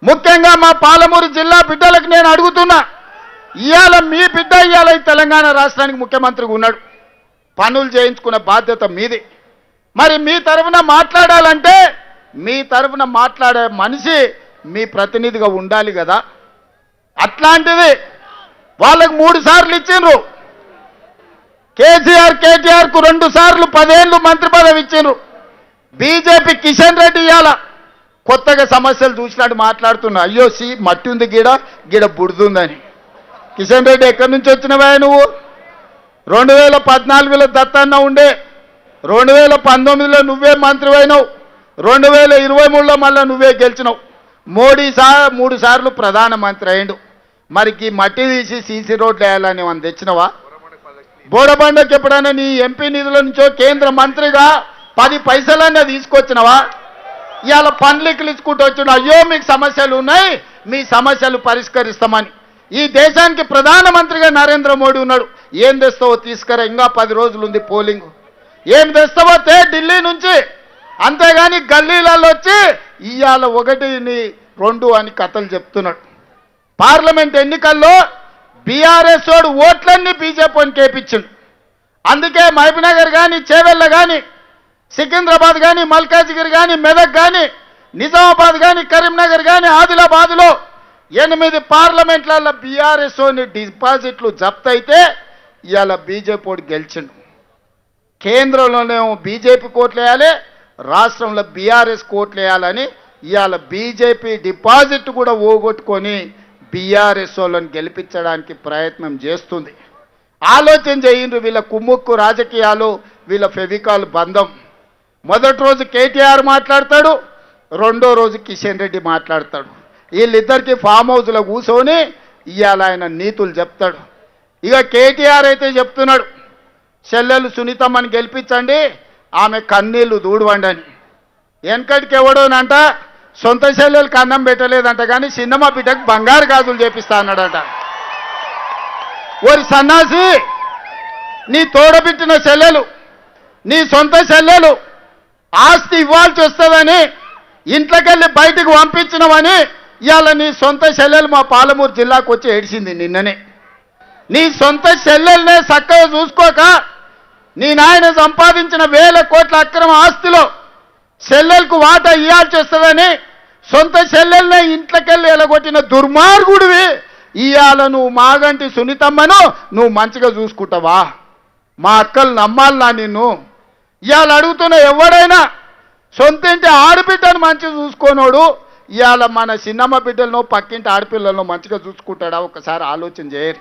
ముఖ్యంగా మా పాలమూరు జిల్లా బిడ్డలకు నేను అడుగుతున్నా, ఇవాళ మీ బిడ్డ ఇవాళ ఈ తెలంగాణ రాష్ట్రానికి ముఖ్యమంత్రిగా ఉన్నాడు, పనులు చేయించుకునే బాధ్యత మీది. మరి మీ తరఫున మాట్లాడాలంటే మీ తరఫున మాట్లాడే మనిషి మీ ప్రతినిధిగా ఉండాలి కదా. అట్లాంటిది వాళ్ళకు 3 సార్లు ఇచ్చిండ్రు, కేటీఆర్కు 2 సార్లు 10 ఏళ్ళు మంత్రి పదవి ఇచ్చిండ్రు. బీజేపీ కిషన్ రెడ్డి ఇవాళ కొత్తగా సమస్యలు చూసినట్టు మాట్లాడుతున్నా, అయ్యో మట్టి ఉంది గీడ బుడుతుందని. కిషన్ రెడ్డి ఎక్కడి నుంచి వచ్చినవా నువ్వు? 2014లో దత్తన్న ఉండే, 2019లో నువ్వే మంత్రి అయినావు, 2023లో మళ్ళీ నువ్వే గెలిచినావు. మోడీ 3 సార్లు ప్రధానమంత్రి అయిండు. మరికి మట్టి తీసి సీసీ రోడ్లు వేయాలని మనం తెచ్చినవా? బోడబండకి ఎప్పుడైనా నీ ఎంపీ నిధుల నుంచో కేంద్ర మంత్రిగా 10 పైసలన్నా తీసుకొచ్చినవా? ఇవాళ పండ్లికలు ఇచ్చుకుంటూ వచ్చిన, అయ్యో మీకు సమస్యలు ఉన్నాయి, మీ సమస్యలు పరిష్కరిస్తామని. ఈ దేశానికి ప్రధానమంత్రిగా నరేంద్ర మోడీ ఉన్నాడు. ఏం తెస్తావో తీసుకురా, ఇంకా 10 రోజులు ఉంది పోలింగ్. ఏం తెస్తావో ఢిల్లీ నుంచి, అంతేగాని గల్లీలలో వచ్చి ఇవాళ 1, 2 అని కథలు చెప్తున్నాడు. పార్లమెంట్ ఎన్నికల్లో బీఆర్ఎస్ వాడు ఓట్లన్నీ బీజేపీని కేపించిండు. అందుకే మహబూబ్నగర్ కానీ, చేవెళ్ళ కానీ, సికింద్రాబాద్ కానీ, మల్కాజ్గిరి కానీ, మెదక్ కానీ, నిజామాబాద్ కానీ, కరీంనగర్ కానీ, ఆదిలాబాద్లో 8 పార్లమెంట్లలో బీఆర్ఎస్ డిపాజిట్లు జప్తు అయితే ఇవాళ బీజేపీ వాడు గెలిచిండు. కేంద్రంలోనేమో బీజేపీ కోట్లు వేయాలి, రాష్ట్రంలో బీఆర్ఎస్ కోట్లు వేయాలని ఇవాళ బీజేపీ డిపాజిట్ కూడా ఓగొట్టుకొని బీఆర్ఎస్ వాళ్ళని గెలిపించడానికి ప్రయత్నం చేస్తుంది. ఆలోచన చేయండి, వీళ్ళ కుమ్ముక్కు రాజకీయాలు, వీళ్ళ ఫెవికాల్ బంధం. మొదటి రోజు కేటీఆర్ మాట్లాడతాడు, 2వ రోజు కిషన్ రెడ్డి మాట్లాడతాడు. వీళ్ళిద్దరికీ ఫామ్ హౌస్లో కూర్చొని ఇవాళ ఆయన నీతులు చెప్తాడు. ఇక కేటీఆర్ అయితే చెప్తున్నాడు, చెల్లెలు సునీతమ్మని గెలిపించండి, ఆమె కన్నీళ్లు దూడవండి అని. వెనకటికి ఎవడోనంట సొంత చెల్లెలకు అన్నం పెట్టలేదంట, కానీ చిన్నమ్మ బిడ్డకు బంగారు గాజులు చేపిస్తా అన్నాడట. ఓరి సన్నాసి, నీ తోడబిట్టిన చెల్లెలు, నీ సొంత చెల్లెలు ఆస్తి ఇవ్వాల్సి వస్తుందని ఇంట్లోకెళ్ళి బయటకు పంపించినవని ఇవాళ నీ సొంత చెల్లెలు మా పాలమూరు జిల్లాకు వచ్చి ఏడిచింది నిన్ననే. నీ సొంత చెల్లెలనే చక్కగా చూసుకోక నీ నాయన సంపాదించిన 1000 కోట్ల అక్రమ ఆస్తిలో చెల్లెలకు వాటా ఇవ్వాల్సి వస్తుందని సొంత చెల్లెలనే ఇంట్లోకెళ్ళి ఎలగొట్టిన దుర్మార్గుడివి. ఇవాళ నువ్వు మాగంటి సునీతమ్మను నువ్వు మంచిగా చూసుకుంటావా? మా అక్కలు నమ్మాలనా నిన్ను? ఇవాళ అడుగుతున్న ఎవడైనా సొంత ఇంటి ఆడబిడ్డను మంచిగా చూసుకోనోడు ఇవాళ మన చిన్నమ్మ బిడ్డలను, పక్కింటి ఆడపిల్లలను మంచిగా చూసుకుంటాడా? ఒకసారి ఆలోచన చేయరు.